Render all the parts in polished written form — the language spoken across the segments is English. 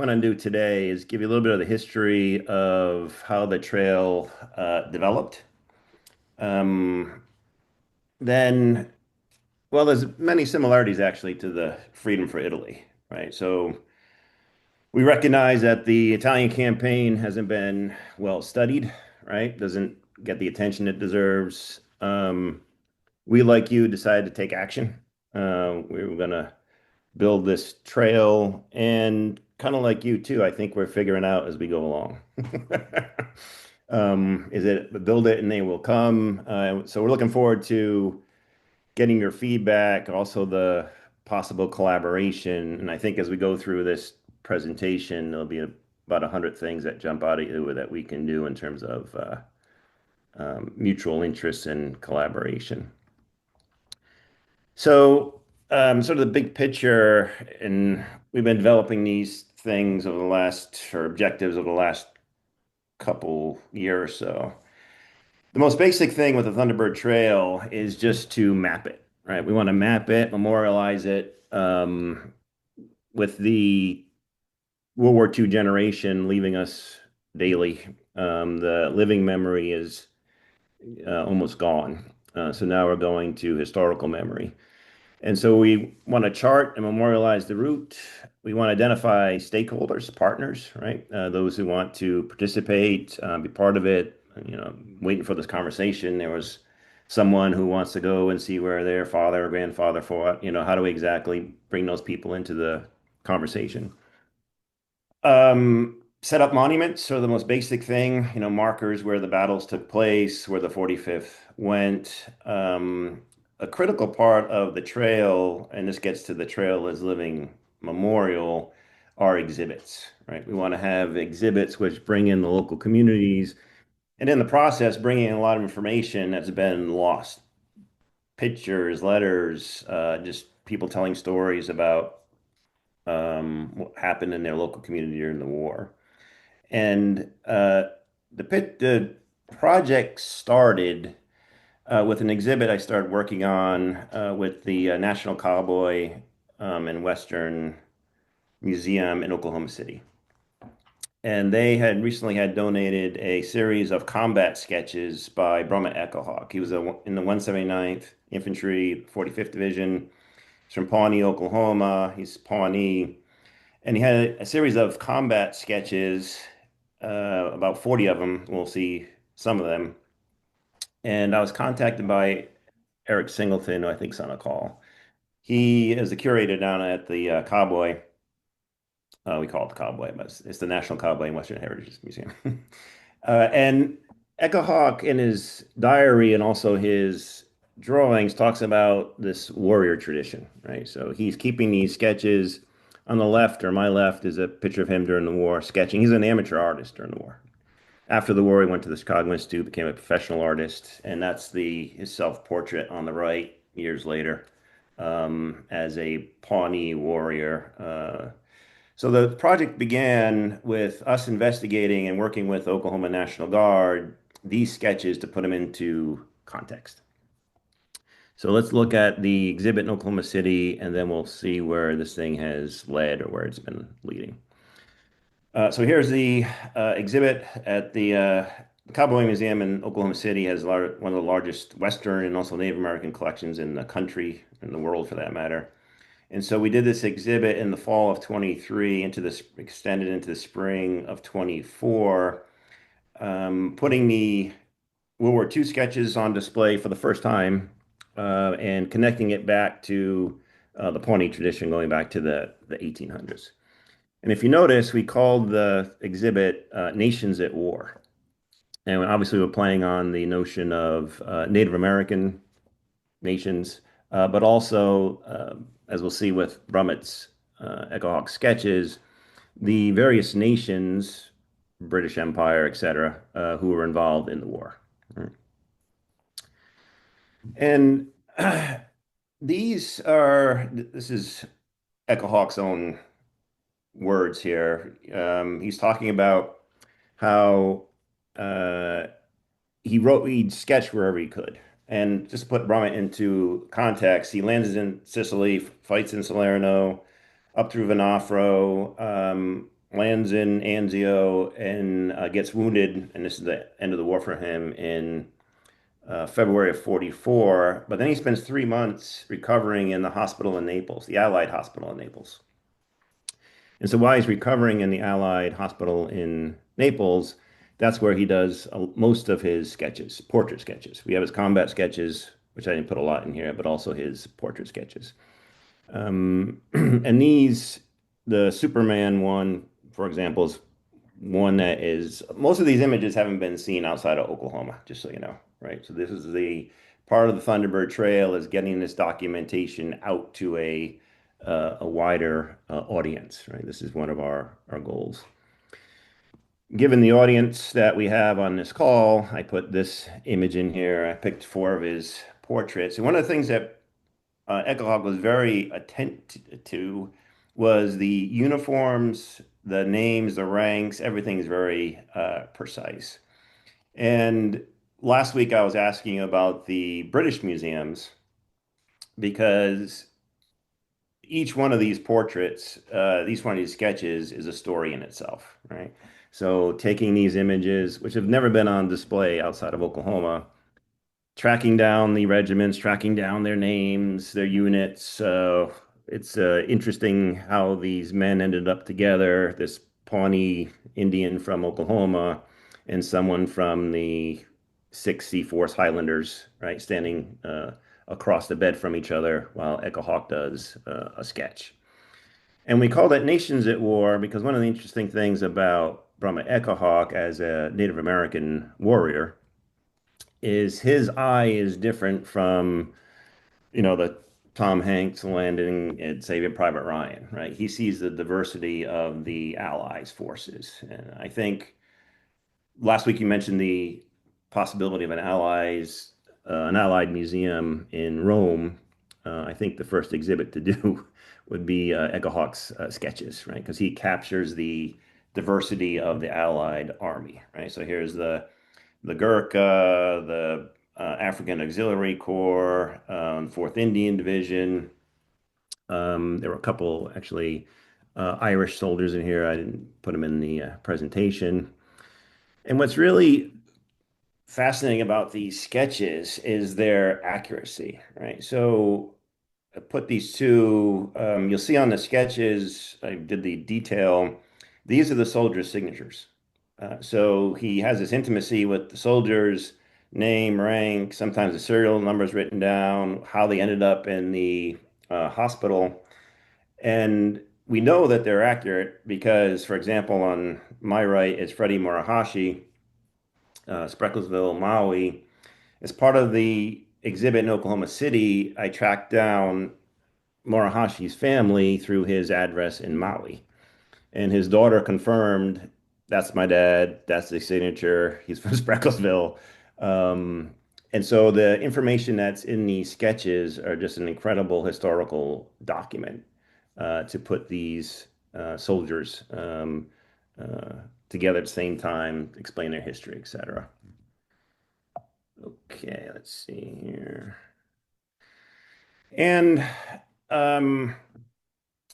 What I'm do today is give you a little bit of the history of how the trail developed. Um, then, well, there's many similarities actually to the Freedom for Italy, right? So we recognize that the Italian campaign hasn't been well studied, right? Doesn't get the attention it deserves. We, like you, decided to take action. We were going to build this trail. And kind of like you too, I think we're figuring out as we go along. Is it build it and they will come? So we're looking forward to getting your feedback, also the possible collaboration. And I think as we go through this presentation, there'll be about 100 things that jump out at you that we can do in terms of mutual interest and collaboration. So, sort of the big picture, and we've been developing these things over the last, or objectives over the last couple year or so. The most basic thing with the Thunderbird Trail is just to map it, right? We want to map it, memorialize it, with the World War II generation leaving us daily. The living memory is almost gone. So now we're going to historical memory. And so we want to chart and memorialize the route. We want to identify stakeholders, partners, right? Those who want to participate, be part of it. Waiting for this conversation, there was someone who wants to go and see where their father or grandfather fought. How do we exactly bring those people into the conversation? Set up monuments are the most basic thing, markers where the battles took place, where the 45th went. A critical part of the trail, and this gets to the trail as living memorial, are exhibits, right? We want to have exhibits which bring in the local communities, and in the process, bringing in a lot of information that's been lost. Pictures, letters, just people telling stories about what happened in their local community during the war. And the project started with an exhibit I started working on with the National Cowboy and Western Museum in Oklahoma City. And they had recently had donated a series of combat sketches by Brummet Echo Hawk. He was in the 179th Infantry, 45th Division. He's from Pawnee, Oklahoma. He's Pawnee. And he had a series of combat sketches, about 40 of them. We'll see some of them. And I was contacted by Eric Singleton, who I think's on a call. He is the curator down at the Cowboy. We call it the Cowboy, but it's the National Cowboy and Western Heritage Museum. And Echo Hawk, in his diary and also his drawings, talks about this warrior tradition, right? So he's keeping these sketches. On the left, or my left, is a picture of him during the war sketching. He's an amateur artist during the war. After the war, he went to the Chicago Institute, became a professional artist, and that's his self-portrait on the right years later, as a Pawnee warrior. So the project began with us investigating and working with Oklahoma National Guard these sketches to put them into context. So let's look at the exhibit in Oklahoma City, and then we'll see where this thing has led or where it's been leading. So here's the exhibit at the Cowboy Museum in Oklahoma City. Has one of the largest Western and also Native American collections in the country, in the world for that matter. And so we did this exhibit in the fall of 23 into this extended into the spring of 24, putting the World War II sketches on display for the first time, and connecting it back to the Pawnee tradition going back to the 1800s. And if you notice, we called the exhibit Nations at War. And obviously, we're playing on the notion of Native American nations, but also, as we'll see with Brummett's Echo Hawk sketches, the various nations, British Empire, etc., who were involved in the war. Right. And this is Echo Hawk's own words here. He's talking about how uh, he'd sketch wherever he could. And just to put Brummett into context, he lands in Sicily, fights in Salerno, up through Venafro, lands in Anzio and gets wounded, and this is the end of the war for him in February of 44. But then he spends 3 months recovering in the hospital in Naples, the Allied hospital in Naples. And so while he's recovering in the Allied hospital in Naples, that's where he does most of his sketches, portrait sketches. We have his combat sketches, which I didn't put a lot in here, but also his portrait sketches. And the Superman one, for example, is one that is most of these images haven't been seen outside of Oklahoma, just so you know, right? So this is the part of the Thunderbird Trail is getting this documentation out to a wider audience, right? This is one of our goals. Given the audience that we have on this call, I put this image in here. I picked four of his portraits. And one of the things that Echo Hawk was very attentive to was the uniforms, the names, the ranks, everything is very precise. And last week I was asking about the British museums because each one of these portraits, each one of these sketches is a story in itself, right? So taking these images, which have never been on display outside of Oklahoma, tracking down the regiments, tracking down their names, their units. It's interesting how these men ended up together. This Pawnee Indian from Oklahoma and someone from the 6th Seaforth Highlanders, right, standing across the bed from each other while Echo Hawk does a sketch. And we call that Nations at War because one of the interesting things about Brahma Echo Hawk as a Native American warrior is his eye is different from, the Tom Hanks landing at Saving Private Ryan, right? He sees the diversity of the Allies' forces. And I think last week you mentioned the possibility of an Allied museum in Rome. I think the first exhibit to do would be Echo Hawk's sketches, right? Because he captures the diversity of the Allied army, right? So here's the Gurkha, the African Auxiliary Corps, 4th Indian Division. There were a couple actually Irish soldiers in here. I didn't put them in the presentation. And what's really fascinating about these sketches is their accuracy, right? So I put these two, you'll see on the sketches, I did the detail. These are the soldiers' signatures. So he has this intimacy with the soldiers, name, rank, sometimes the serial numbers written down, how they ended up in the hospital. And we know that they're accurate because, for example, on my right is Freddie Murahashi, Sprecklesville, Maui. As part of the exhibit in Oklahoma City, I tracked down Murahashi's family through his address in Maui. And his daughter confirmed, that's my dad, that's the signature, he's from Sprecklesville. Um, and so the information that's in these sketches are just an incredible historical document to put these soldiers uh, together at the same time, explain their history, etc. Okay, let's see here. And um,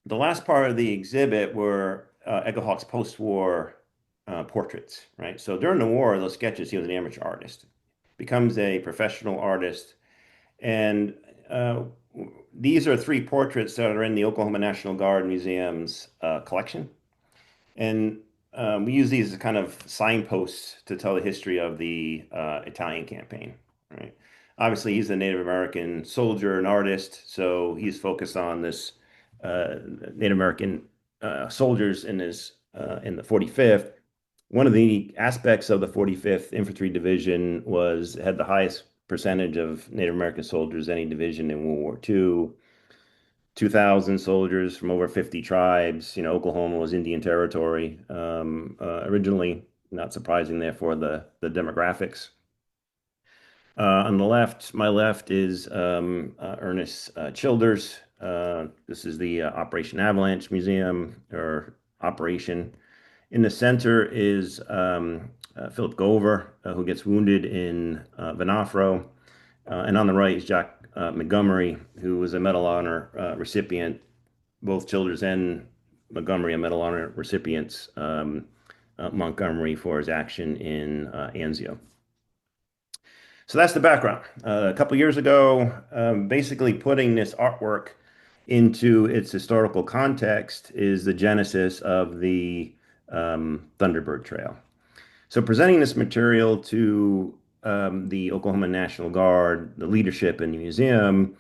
the last part of the exhibit were Echo Hawk's post-war portraits, right? So during the war, those sketches, he was an amateur artist, becomes a professional artist. And uh, these are three portraits that are in the Oklahoma National Guard Museum's collection. And we use these as kind of signposts to tell the history of the Italian campaign, right? Obviously, he's a Native American soldier and artist, so he's focused on this uh, Native American soldiers in the 45th. One of the aspects of the 45th Infantry Division had the highest percentage of Native American soldiers any division in World War II. 2,000 soldiers from over 50 tribes. Oklahoma was Indian Territory originally, not surprising, therefore, the demographics. On the left, my left is Ernest Childers. This is the Operation Avalanche Museum or Operation. In the center is Philip Gover, who gets wounded in Venafro. And on the right is Jack Montgomery, who was a Medal of Honor recipient, both Childers and Montgomery a Medal of Honor recipients, Montgomery for his action in Anzio. So that's the background. A couple years ago, basically putting this artwork into its historical context is the genesis of the Thunderbird Trail. So presenting this material to the Oklahoma National Guard, the leadership in the museum,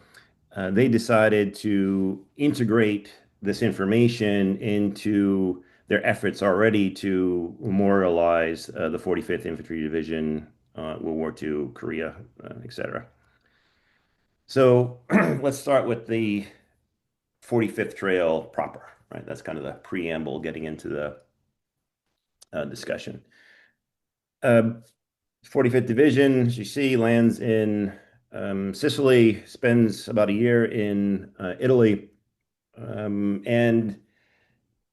they decided to integrate this information into their efforts already to memorialize the 45th Infantry Division, World War II, Korea, etc. So let's start with the 45th Trail proper, right? That's kind of the preamble getting into the discussion. 45th Division, as you see, lands in Sicily, spends about a year in Italy. And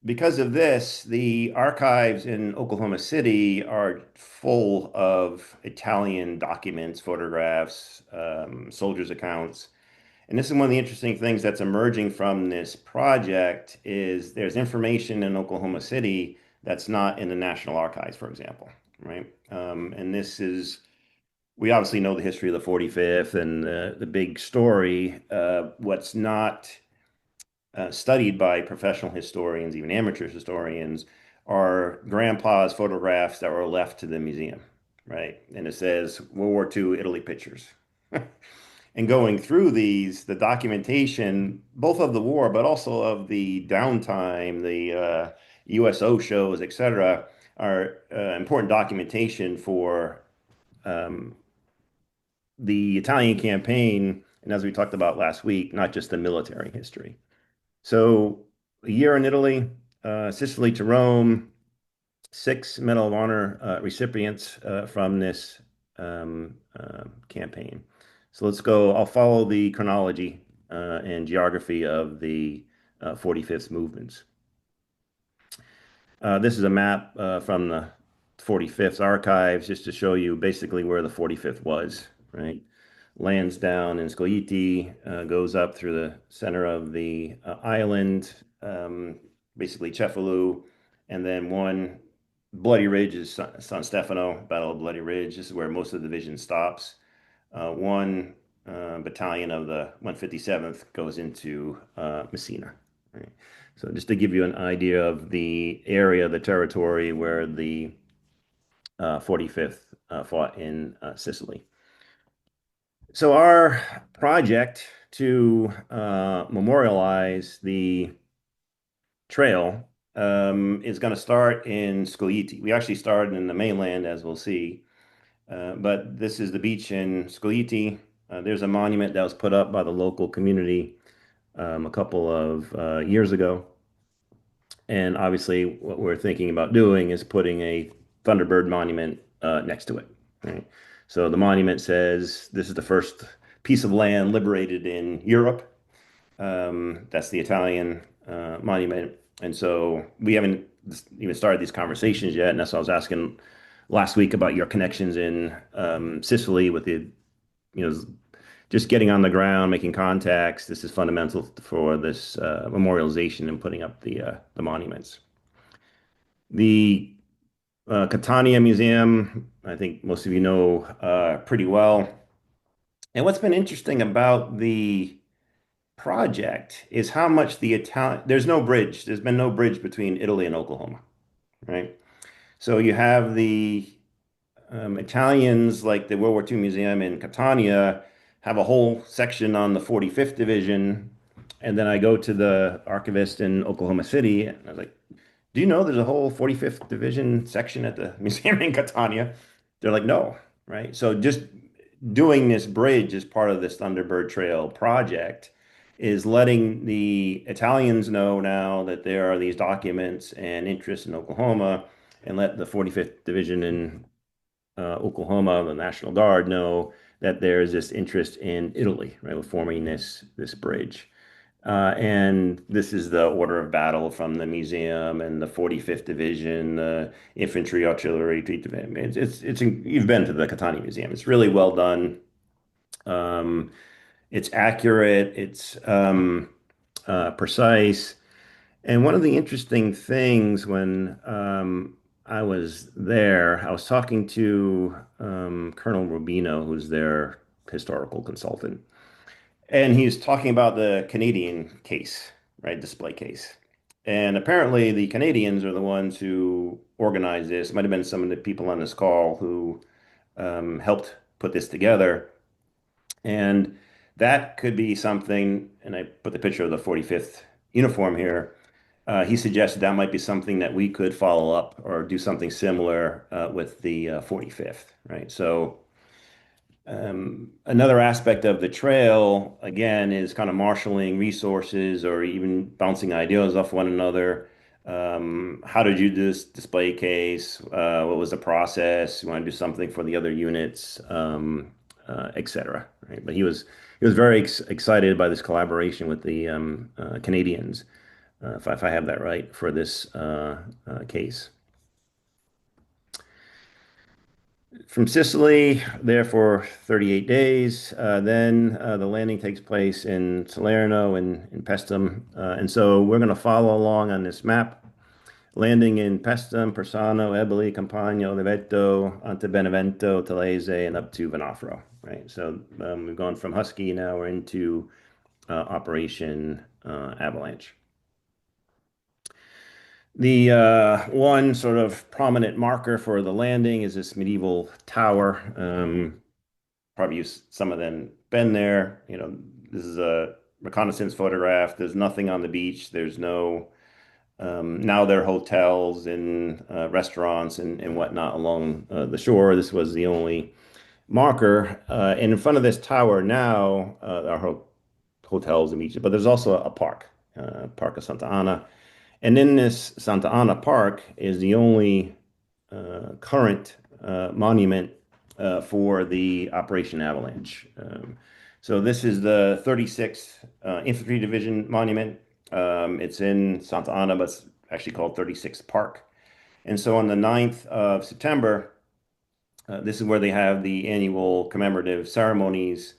because of this, the archives in Oklahoma City are full of Italian documents, photographs, soldiers' accounts. And this is one of the interesting things that's emerging from this project is there's information in Oklahoma City that's not in the National Archives, for example, right? And this is we obviously know the history of the 45th and the big story. What's not studied by professional historians, even amateur historians, are grandpa's photographs that were left to the museum, right? And it says World War II Italy pictures. And going through these, the documentation, both of the war, but also of the downtime, the USO shows, etc., are important documentation for um, the Italian campaign, and as we talked about last week, not just the military history. So a year in Italy, Sicily to Rome, six Medal of Honor recipients from this campaign. So let's go. I'll follow the chronology and geography of the 45th movements. This is a map from the 45th archives just to show you basically where the 45th was, right? Lands down in Scoglitti, goes up through the center of the island, basically Cefalù, and then one Bloody Ridge is San Stefano, Battle of Bloody Ridge. This is where most of the division stops. One battalion of the 157th goes into Messina. Right? So just to give you an idea of the area, the territory where the 45th fought in Sicily. So our project to memorialize the trail is going to start in Scoglitti. We actually started in the mainland, as we'll see, but this is the beach in Scoglitti. There's a monument that was put up by the local community a couple of years ago. And obviously, what we're thinking about doing is putting a Thunderbird monument next to it. Right? So the monument says this is the first piece of land liberated in Europe. That's the Italian monument. And so we haven't even started these conversations yet. And that's what I was asking last week about your connections in Sicily with the, you know, just getting on the ground, making contacts. This is fundamental for this memorialization and putting up the monuments. The Catania Museum, I think most of you know pretty well. And what's been interesting about the project is how much the Italian, there's no bridge. There's been no bridge between Italy and Oklahoma, right? So you have the Italians, like the World War II Museum in Catania, have a whole section on the 45th Division. And then I go to the archivist in Oklahoma City, and I was like, do you know there's a whole 45th Division section at the museum in Catania? They're like, no, right? So just doing this bridge as part of this Thunderbird Trail project is letting the Italians know now that there are these documents and interests in Oklahoma, and let the 45th Division in Oklahoma, the National Guard, know that there's this interest in Italy, right, with forming this bridge. And this is the order of battle from the museum and the 45th Division, the Infantry Artillery. You've been to the Catania Museum. It's really well done. It's accurate. It's precise. And one of the interesting things when I was there, I was talking to Colonel Rubino, who's their historical consultant, and he was talking about the Canadian case, right, display case. And apparently, the Canadians are the ones who organized this. Might have been some of the people on this call who helped put this together. And that could be something, and I put the picture of the 45th uniform here. He suggested that might be something that we could follow up or do something similar with the 45th, right? So another aspect of the trail, again, is kind of marshaling resources or even bouncing ideas off one another. How did you do this display case? What was the process? You want to do something for the other units, etc. Right? But he was very excited by this collaboration with the Canadians, if I have that right, for this case. From Sicily, there for 38 days. Then the landing takes place in Salerno and in Pestum. And so we're going to follow along on this map, landing in Pestum, Persano, Eboli, Campagna, Oliveto, onto Benevento, Telese, and up to Venafro, right? So we've gone from Husky, now we're into Operation Avalanche. The one sort of prominent marker for the landing is this medieval tower. Probably some of them been there. This is a reconnaissance photograph. There's nothing on the beach. There's no now there are hotels and restaurants and whatnot along the shore. This was the only marker. And in front of this tower now are hotels and beaches, but there's also a park, Park of Santa Ana. And in this Santa Ana Park is the only current monument for the Operation Avalanche. So this is the 36th Infantry Division monument. It's in Santa Ana, but it's actually called 36th Park. And so on the 9th of September, this is where they have the annual commemorative ceremonies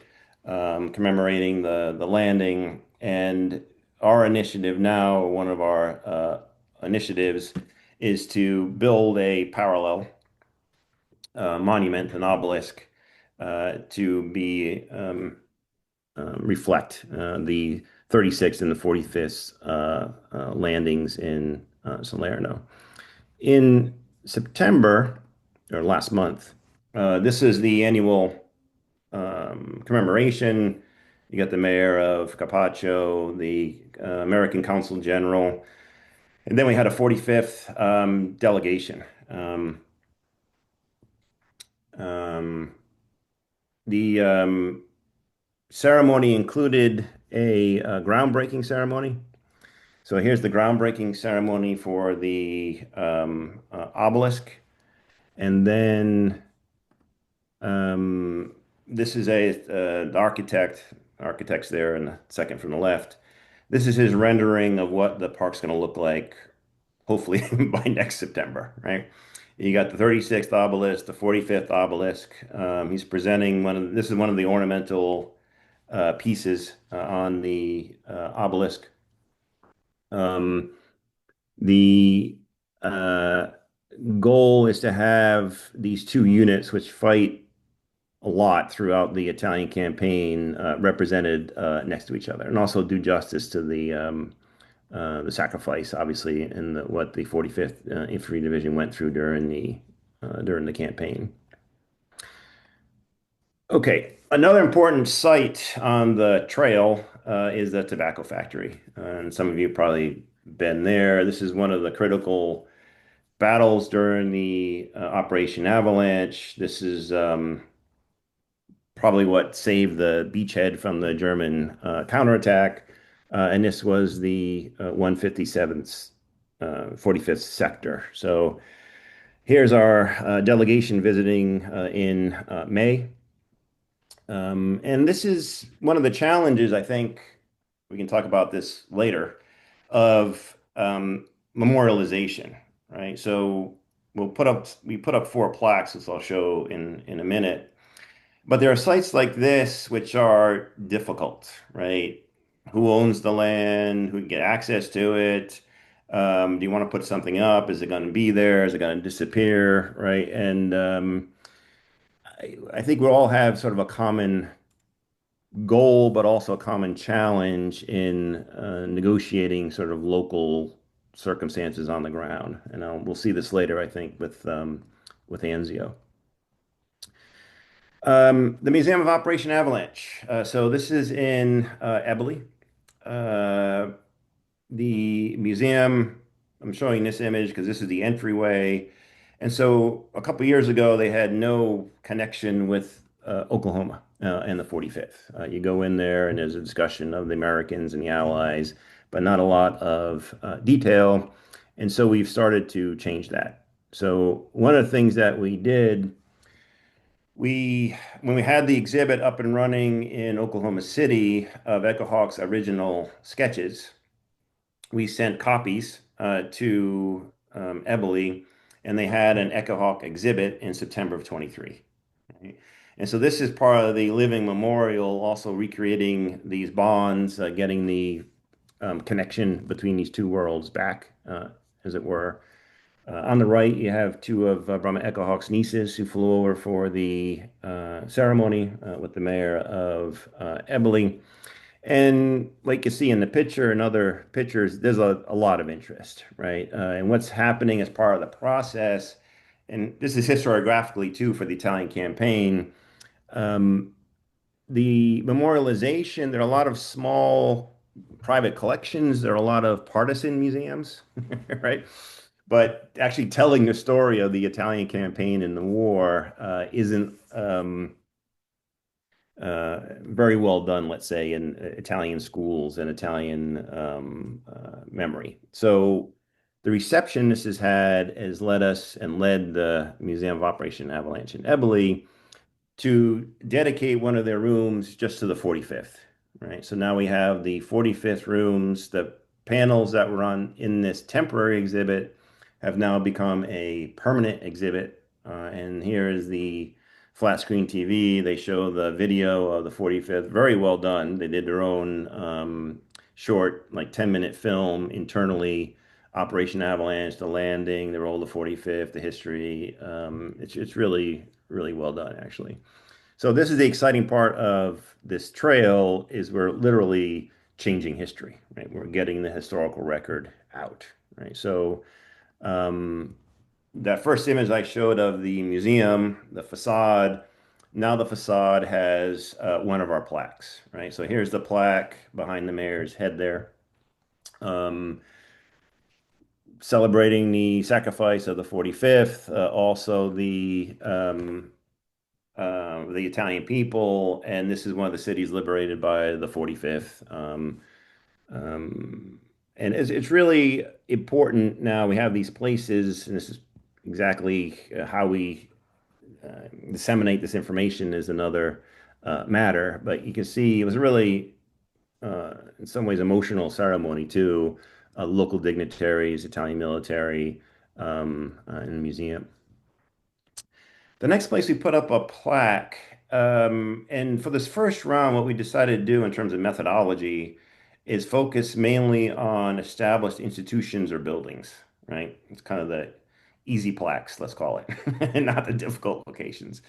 commemorating the landing. And our initiative now, one of our initiatives, is to build a parallel monument, an obelisk, to be reflect the 36th and the 45th landings in Salerno. In September, or last month, this is the annual commemoration. You got the mayor of Capaccio, the American Consul General, and then we had a 45th delegation. Um, the ceremony included a groundbreaking ceremony. So here's the groundbreaking ceremony for the obelisk. And then this is the architect's there in the second from the left. This is his rendering of what the park's going to look like, hopefully by next September, right? You got the 36th obelisk, the 45th obelisk. He's presenting this is one of the ornamental pieces on the obelisk. Um, the goal is to have these two units, which fight a lot throughout the Italian campaign, represented next to each other, and also do justice to the sacrifice, obviously, and what the 45th Infantry Division went through during the campaign. Okay, another important site on the trail is the tobacco factory, and some of you probably been there. This is one of the critical battles during the Operation Avalanche. This is probably what saved the beachhead from the German counterattack. And this was the 157th, 45th sector. So here's our delegation visiting in May. And this is one of the challenges, I think, we can talk about this later, of memorialization, right? So we put up four plaques, as I'll show in a minute. But there are sites like this which are difficult, right? Who owns the land? Who can get access to it? Do you want to put something up? Is it going to be there? Is it going to disappear? Right. And I think we all have sort of a common goal, but also a common challenge in negotiating sort of local circumstances on the ground. And we'll see this later, I think, with Anzio. The Museum of Operation Avalanche. So this is in Eboli. Uh, the museum, I'm showing this image because this is the entryway. And so a couple years ago, they had no connection with Oklahoma and the 45th. You go in there and there's a discussion of the Americans and the Allies, but not a lot of detail. And so we've started to change that. So one of the things that we did, when we had the exhibit up and running in Oklahoma City of Echo Hawk's original sketches, we sent copies to Eboli, and they had an Echo Hawk exhibit in September of 23. Right? And so this is part of the living memorial, also recreating these bonds, getting the connection between these two worlds back, as it were. On the right, you have two of Brahma Echo Hawk's nieces who flew over for the ceremony with the mayor of Eboli. And like you see in the picture and other pictures, there's a lot of interest, right? And what's happening as part of the process, and this is historiographically too for the Italian campaign, um, the memorialization, there are a lot of small private collections, there are a lot of partisan museums, right? But actually telling the story of the Italian campaign in the war isn't very well done, let's say, in Italian schools and Italian memory. So the reception this has had has led us and led the Museum of Operation Avalanche in Eboli to dedicate one of their rooms just to the 45th, right? So now we have the 45th rooms. The panels that were on in this temporary exhibit have now become a permanent exhibit. And here is the flat screen TV. They show the video of the 45th. Very well done. They did their own short, like 10-minute film internally. Operation Avalanche, the landing, the role of the 45th, the history. It's really, really well done, actually. So this is the exciting part of this trail is we're literally changing history, right? We're getting the historical record out, right? So um, that first image I showed of the museum, the facade, now the facade has one of our plaques, right? So here's the plaque behind the mayor's head there, um, celebrating the sacrifice of the 45th, also the Italian people, and this is one of the cities liberated by the 45th. Um, and it's really important now. We have these places, and this is exactly how we disseminate this information is another matter. But you can see it was a really, in some ways, emotional ceremony too. Local dignitaries, Italian military, in the museum. The next place we put up a plaque, and for this first round, what we decided to do in terms of methodology is focus mainly on established institutions or buildings, right? It's kind of the easy plaques, let's call it, and not the difficult locations.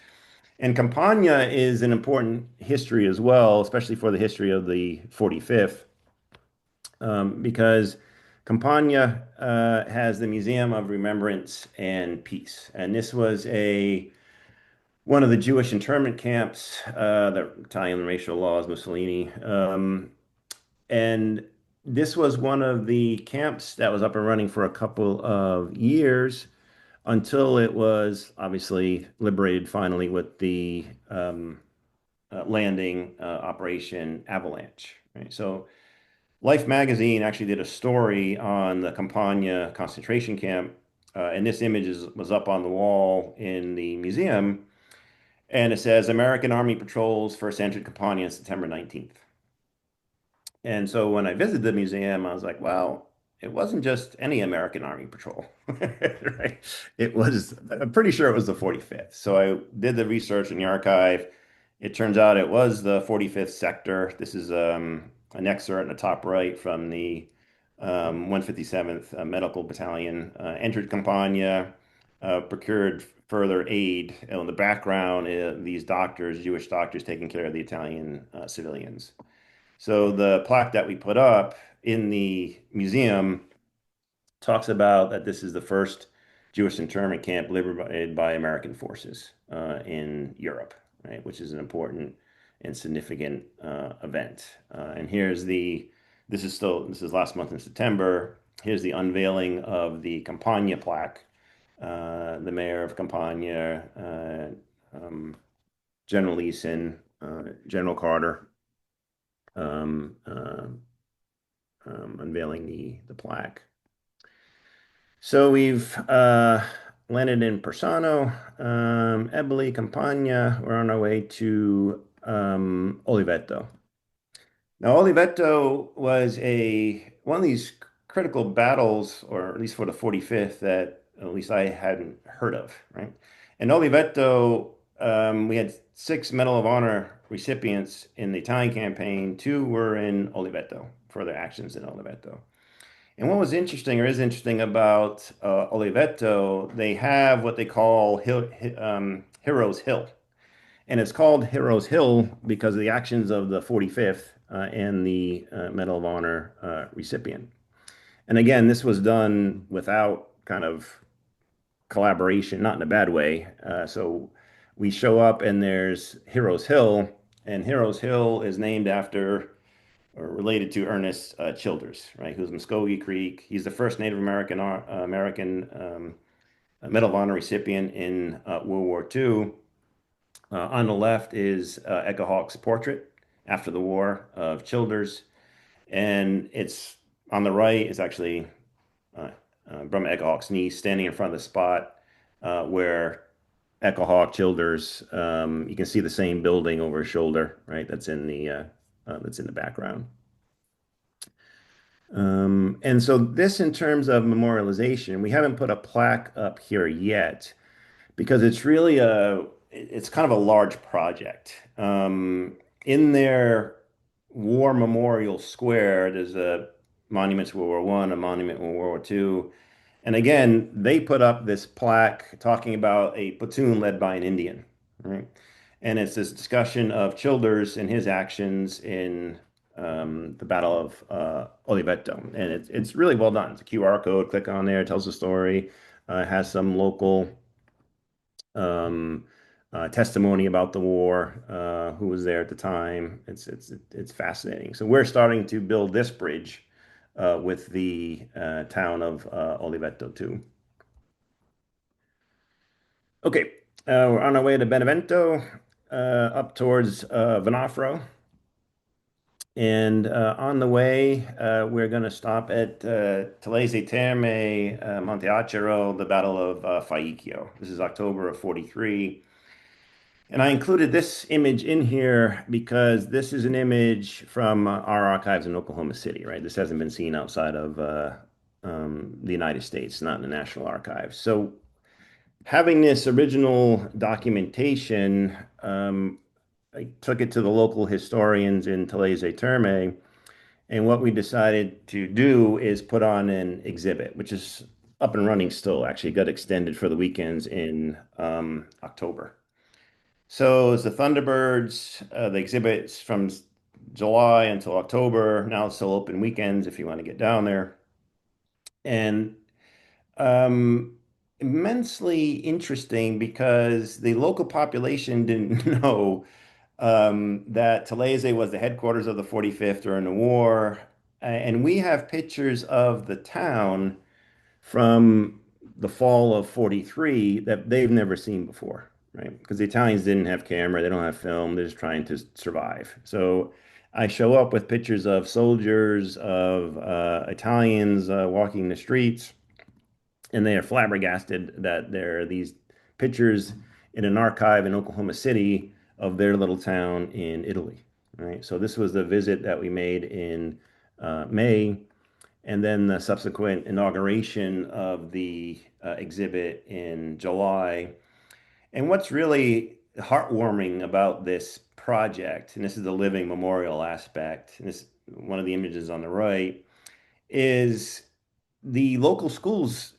And Campania is an important history as well, especially for the history of the 45th, because Campania has the Museum of Remembrance and Peace. And this was one of the Jewish internment camps, the Italian racial laws, Mussolini. And this was one of the camps that was up and running for a couple of years until it was obviously liberated finally with the landing Operation Avalanche. Right? So Life magazine actually did a story on the Campania concentration camp, and this was up on the wall in the museum. And it says American Army patrols first entered Campania on September 19th. And so when I visited the museum, I was like, well, it wasn't just any American Army patrol, right? I'm pretty sure it was the 45th. So I did the research in the archive. It turns out it was the 45th sector. This is an excerpt in the top right from the 157th Medical Battalion, entered Campania, procured further aid. In the background, these doctors, Jewish doctors, taking care of the Italian civilians. So the plaque that we put up in the museum talks about that this is the first Jewish internment camp liberated by American forces in Europe, right? Which is an important and significant event. And this is last month in September. Here's the unveiling of the Campania plaque. The mayor of Campania, General Leeson, General Carter, um, uh, unveiling the plaque. So we've landed in Persano, Eboli, Campania. We're on our way to Oliveto. Now, Oliveto was a one of these critical battles, or at least for the 45th, that at least I hadn't heard of, right? In Oliveto, we had six Medal of Honor recipients in the Italian campaign. Two were in Oliveto for their actions in Oliveto. And what was interesting or is interesting about Oliveto, they have what they call Heroes Hill. And it's called Heroes Hill because of the actions of the 45th and the Medal of Honor recipient. And again, this was done without kind of collaboration, not in a bad way. So we show up and there's Heroes Hill, and Heroes Hill is named after or related to Ernest Childers, right? Who's Muskogee Creek. He's the first Native American Medal of Honor recipient in World War II. On the left is Echo Hawk's portrait after the war of Childers, and it's on the right is actually Brahma Echo Hawk's niece standing in front of the spot where Echo Hawk Childers. You can see the same building over his shoulder, right? That's in the background. And so this in terms of memorialization, we haven't put a plaque up here yet because it's kind of a large project. In their war memorial square, there's a monument to World War One, a monument to World War Two. And again, they put up this plaque talking about a platoon led by an Indian, right? And it's this discussion of Childers and his actions in the Battle of Oliveto. And it's really well done. It's a QR code, click on there, it tells the story, it has some local um, testimony about the war, who was there at the time. It's fascinating. So we're starting to build this bridge with the town of Oliveto too. Okay, we're on our way to Benevento, up towards Venafro. And on the way, we're going to stop at Telese Terme, Monte Acero, the Battle of Faicchio. This is October of 43. And I included this image in here because this is an image from our archives in Oklahoma City, right? This hasn't been seen outside of the United States, not in the National Archives. So having this original documentation, I took it to the local historians in Telese Terme, and what we decided to do is put on an exhibit, which is up and running still, actually got extended for the weekends in October. So it's the Thunderbirds, the exhibits from July until October. Now it's still open weekends if you want to get down there. And um, immensely interesting because the local population didn't know that Talese was the headquarters of the 45th during the war. And we have pictures of the town from the fall of 43 that they've never seen before, right? Because the Italians didn't have camera, they don't have film, they're just trying to survive. So I show up with pictures of soldiers, of Italians walking the streets, and they are flabbergasted that there are these pictures in an archive in Oklahoma City of their little town in Italy, right? So this was the visit that we made in May, and then the subsequent inauguration of the exhibit in July. And what's really heartwarming about this project, and this is the living memorial aspect, and this one of the images on the right, is the local schools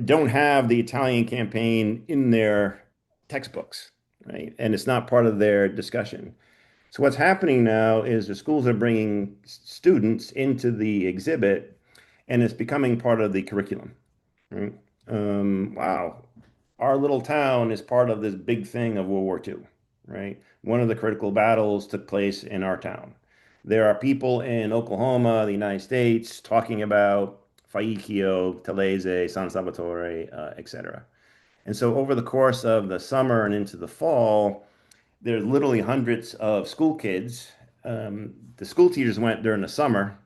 don't have the Italian campaign in their textbooks, right? And it's not part of their discussion. So what's happening now is the schools are bringing students into the exhibit, and it's becoming part of the curriculum, right? Wow, our little town is part of this big thing of World War II, right? One of the critical battles took place in our town. There are people in Oklahoma, the United States, talking about Faicchio, Talese, San Salvatore, etc. And so over the course of the summer and into the fall, there's literally hundreds of school kids. The school teachers went during the summer,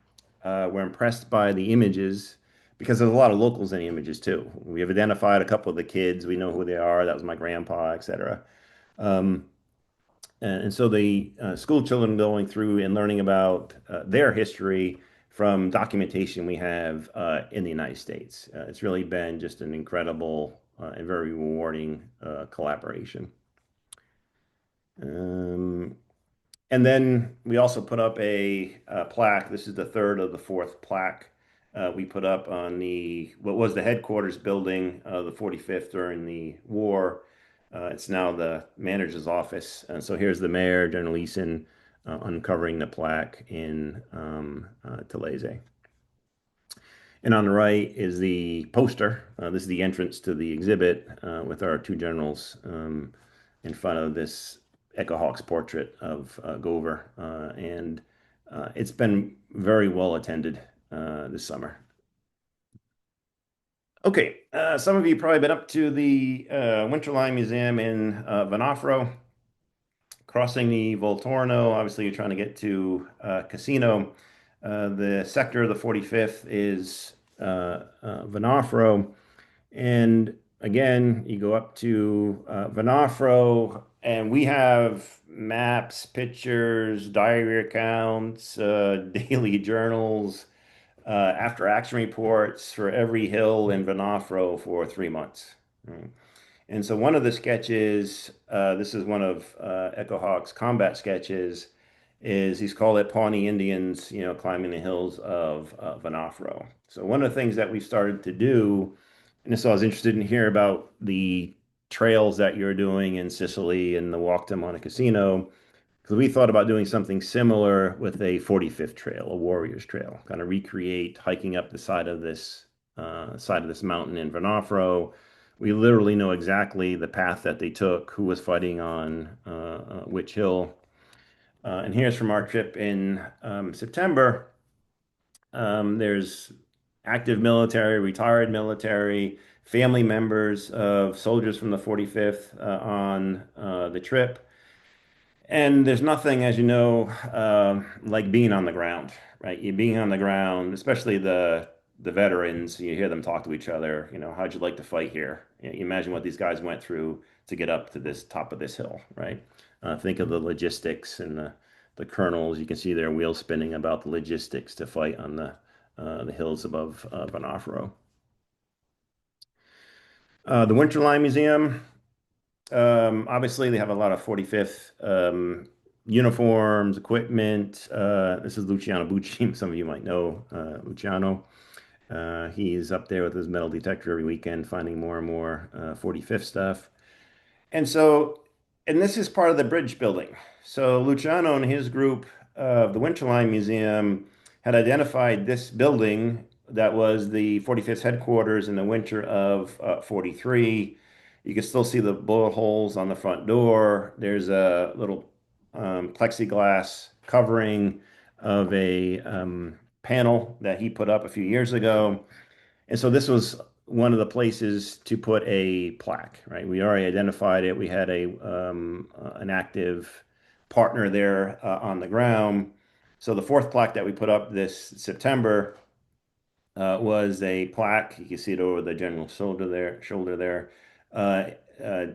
were impressed by the images because there's a lot of locals in the images too. We have identified a couple of the kids. We know who they are. That was my grandpa, etc. Um, and so the school children going through and learning about their history from documentation we have in the United States. It's really been just an incredible and very rewarding collaboration. Um, And then we also put up a plaque. This is the third of the fourth plaque we put up on the what was the headquarters building of the 45th during the war. It's now the manager's office. And so here's the mayor, General Eason, uncovering the plaque in Talese. And on the right is the poster. This is the entrance to the exhibit with our two generals in front of this Echo Hawk's portrait of Gover. And it's been very well attended this summer. Okay, some of you probably been up to the Winterline Museum in Venafro, crossing the Volturno. Obviously, you're trying to get to Casino. The sector of the 45th is Venafro. And again, you go up to Venafro, and we have maps, pictures, diary accounts, daily journals, after action reports for every hill in Venafro for 3 months. Right? And so one of the sketches, this is one of Echo Hawk's combat sketches, is he's called it Pawnee Indians, climbing the hills of Venafro. So one of the things that we started to do, and so I was interested in hear about the trails that you're doing in Sicily and the walk to Monte Cassino, because we thought about doing something similar with a 45th trail, a warrior's trail, kind of recreate hiking up the side of this mountain in Venafro. We literally know exactly the path that they took, who was fighting on which hill. And here's from our trip in September. There's active military, retired military, family members of soldiers from the 45th on the trip. And there's nothing, as you know, like being on the ground, right? You being on the ground, especially the veterans, you hear them talk to each other. How'd you like to fight here? You imagine what these guys went through to get up to this top of this hill, right? Think of the logistics and the colonels. You can see their wheels spinning about the logistics to fight on the hills above Banafro. The Winterline Museum. Obviously, they have a lot of 45th uniforms, equipment. This is Luciano Bucci. Some of you might know Luciano. He's up there with his metal detector every weekend, finding more and more 45th stuff. And so, and this is part of the bridge building. So Luciano and his group of the Winterline Museum had identified this building that was the 45th headquarters in the winter of 43. You can still see the bullet holes on the front door. There's a little plexiglass covering of a panel that he put up a few years ago. And so this was one of the places to put a plaque, right? We already identified it. We had an active partner there on the ground. So the fourth plaque that we put up this September was a plaque. You can see it over the general shoulder there, uh, uh,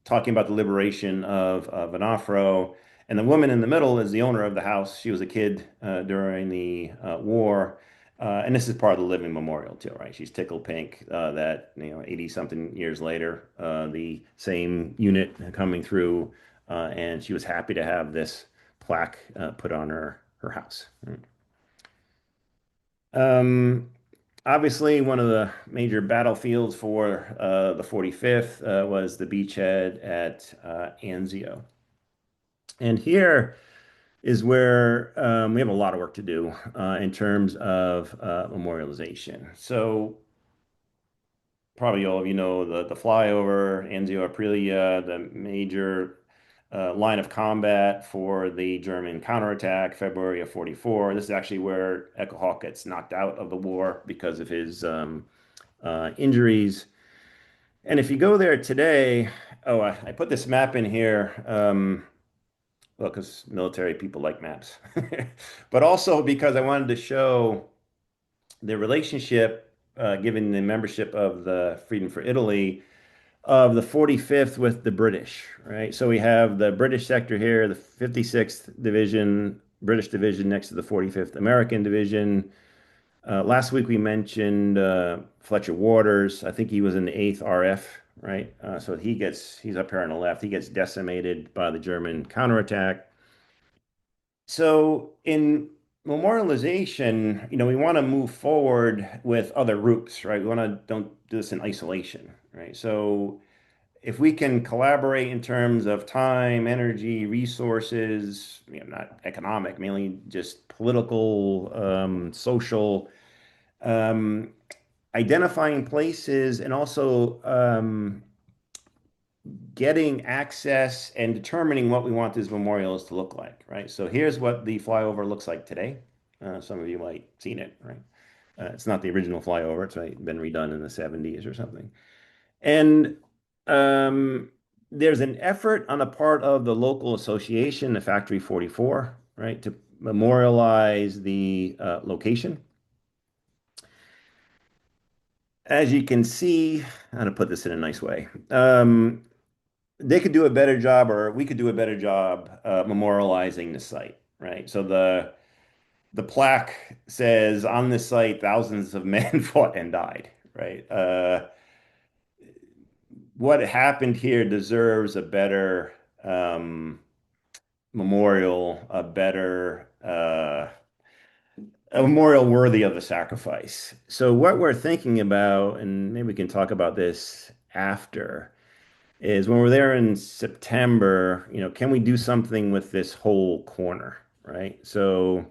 talking about the liberation of Venafro. And the woman in the middle is the owner of the house. She was a kid during the war. And this is part of the living memorial too, right? She's tickled pink that, 80 something years later, the same unit coming through, and she was happy to have this plaque put on her house. Um, Obviously, one of the major battlefields for the 45th was the beachhead at Anzio. And here is where we have a lot of work to do in terms of memorialization. So probably all of you know the flyover, Anzio Aprilia, the major line of combat for the German counterattack, February of 44. This is actually where Echo Hawk gets knocked out of the war because of his injuries. And if you go there today, oh, I put this map in here. Well, because military people like maps, but also because I wanted to show the relationship, given the membership of the Freedom for Italy, of the 45th with the British, right? So we have the British sector here, the 56th Division, British Division next to the 45th American Division. Last week we mentioned Fletcher Waters. I think he was in the 8th RF, right? So he's up here on the left. He gets decimated by the German counterattack. So in memorialization, we want to move forward with other routes, right? We want to don't do this in isolation, right? So if we can collaborate in terms of time, energy, resources, not economic, mainly just political, social, um, identifying places, and also getting access and determining what we want these memorials to look like, right? So here's what the flyover looks like today. Some of you might have seen it, right? It's not the original flyover. It's been redone in the 70s or something. And um, there's an effort on the part of the local association, the Factory 44, right, to memorialize the location. As you can see, how to put this in a nice way. They could do a better job, or we could do a better job memorializing the site, right? So the plaque says on this site, thousands of men fought and died, right? What happened here deserves a better memorial, a memorial worthy of the sacrifice. So what we're thinking about, and maybe we can talk about this after, is when we're there in September, can we do something with this whole corner, right? So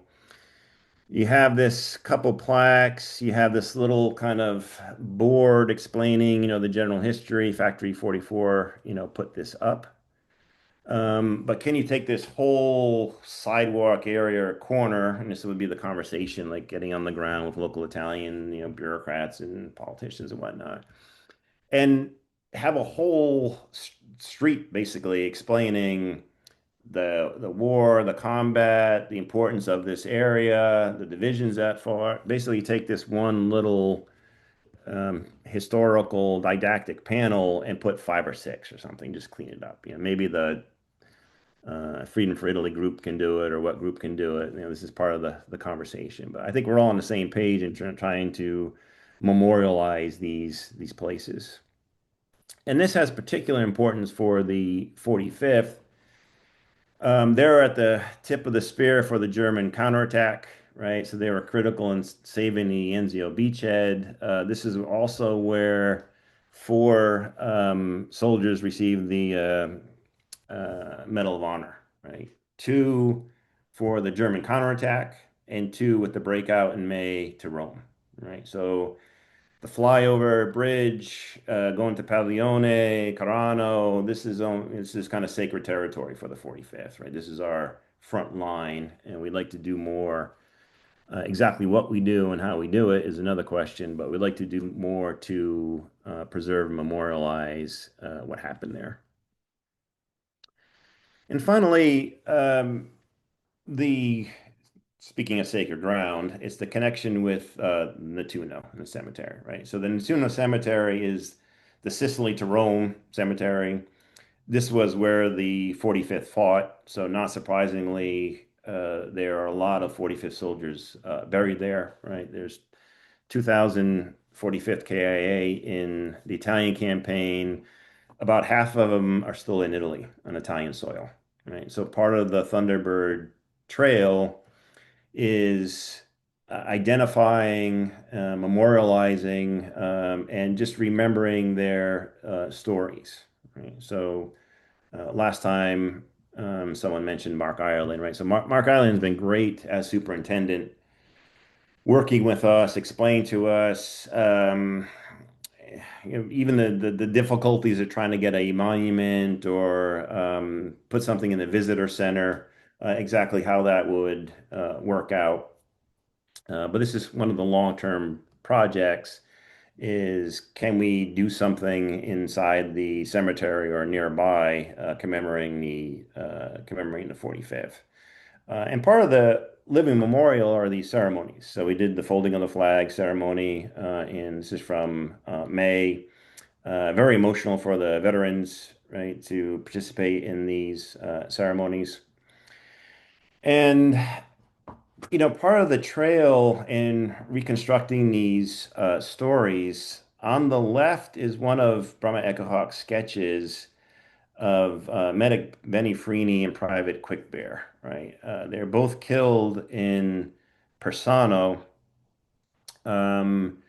you have this couple plaques, you have this little kind of board explaining, the general history, Factory 44, put this up. But can you take this whole sidewalk area or corner, and this would be the conversation, like getting on the ground with local Italian, bureaucrats and politicians and whatnot, and have a whole street basically explaining the war, the combat, the importance of this area, the divisions that far. Basically, take this one little historical didactic panel and put five or six or something, just clean it up. Maybe the Freedom for Italy group can do it, or what group can do it. This is part of the conversation. But I think we're all on the same page in trying to memorialize these places. And this has particular importance for the 45th. They're at the tip of the spear for the German counterattack, right? So they were critical in saving the Anzio beachhead. This is also where four soldiers received the Medal of Honor, right? Two for the German counterattack, and two with the breakout in May to Rome, right? So the flyover bridge going to Paglione, Carano. This is kind of sacred territory for the 45th, right? This is our front line, and we'd like to do more. Exactly what we do and how we do it is another question, but we'd like to do more to preserve and memorialize what happened there. And finally, the speaking of sacred ground, it's the connection with Nettuno and the cemetery, right? So the Nettuno cemetery is the Sicily to Rome cemetery. This was where the 45th fought. So not surprisingly, there are a lot of 45th soldiers buried there, right? There's 2,000 45th KIA in the Italian campaign. About half of them are still in Italy on Italian soil, right? So part of the Thunderbird Trail is identifying, memorializing, and just remembering their stories. Right? So last time someone mentioned Mark Ireland, right? So Mark Ireland has been great as superintendent, working with us, explaining to us, even the difficulties of trying to get a monument or put something in the visitor center, exactly how that would work out. But this is one of the long-term projects is can we do something inside the cemetery or nearby commemorating the 45th? And part of the living memorial are these ceremonies. So we did the folding of the flag ceremony, and this is from May. Very emotional for the veterans, right, to participate in these ceremonies. And part of the trail in reconstructing these stories, on the left is one of Brahma Echo Hawk's sketches of Medic Benny Freeney and Private Quickbear, right? They're both killed in Persano. Um,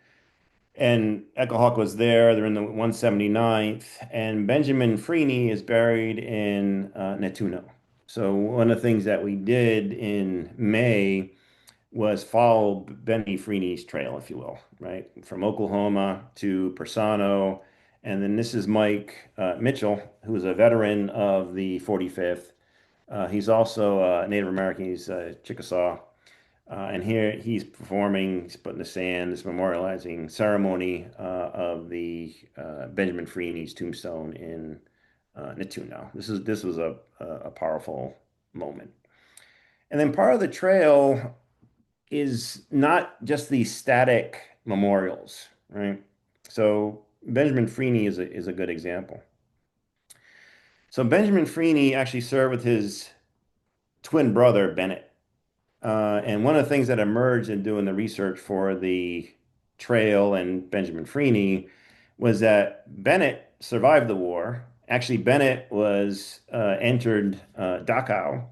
and Echo Hawk was there. They're in the 179th. And Benjamin Freeney is buried in Nettuno. So one of the things that we did in May was follow Benny Freeney's trail, if you will, right? From Oklahoma to Persano. And then this is Mike Mitchell, who is a veteran of the 45th. He's also a Native American. He's Chickasaw. And here he's performing, he's putting the sand, this memorializing ceremony of the Benjamin Freeney's tombstone in Nettuno. This was a powerful moment. And then part of the trail is not just these static memorials, right? So Benjamin Freeney is a good example. So Benjamin Freeney actually served with his twin brother Bennett. And one of the things that emerged in doing the research for the trail and Benjamin Freeney was that Bennett survived the war. Actually, Bennett was entered Dachau,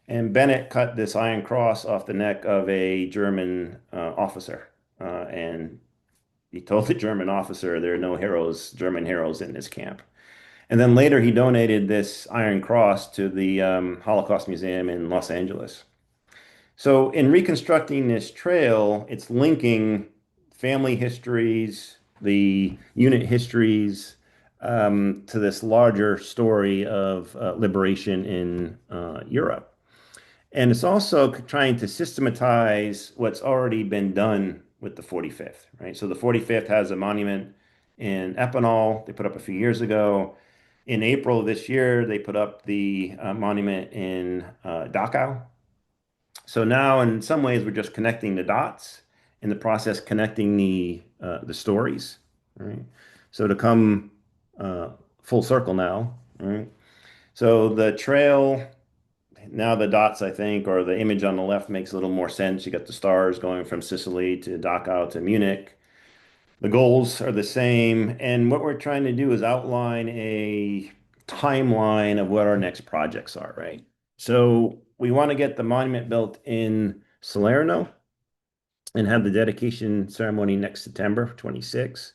and Bennett cut this iron cross off the neck of a German officer. And he told the German officer there are no heroes, German heroes in this camp. And then later he donated this iron cross to the Holocaust Museum in Los Angeles. So in reconstructing this trail, it's linking family histories, the unit histories, to this larger story of liberation in Europe. And it's also trying to systematize what's already been done with the 45th, right? So the 45th has a monument in Epinal they put up a few years ago. In April of this year, they put up the monument in Dachau. So now, in some ways, we're just connecting the dots in the process, connecting the stories, right? So to come uh, full circle now, right? So the trail now the dots, I think, or the image on the left makes a little more sense. You got the stars going from Sicily to Dachau to Munich. The goals are the same. And what we're trying to do is outline a timeline of what our next projects are, right? So we want to get the monument built in Salerno and have the dedication ceremony next September 26.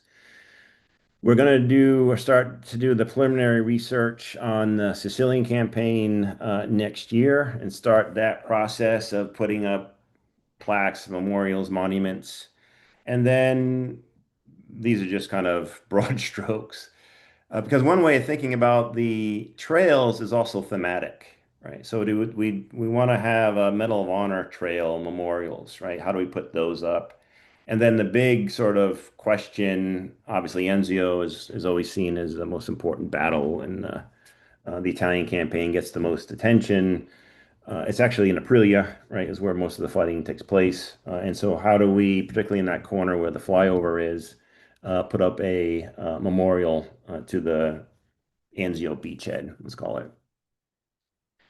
We're going to do or start to do the preliminary research on the Sicilian campaign next year and start that process of putting up plaques, memorials, monuments. And then these are just kind of broad strokes. Because one way of thinking about the trails is also thematic, right? So we want to have a Medal of Honor trail memorials, right? How do we put those up? And then the big sort of question, obviously, Anzio is always seen as the most important battle, and the Italian campaign gets the most attention. It's actually in Aprilia, right, is where most of the fighting takes place. And so, how do we, particularly in that corner where the flyover is, put up a memorial to the Anzio beachhead, let's call it.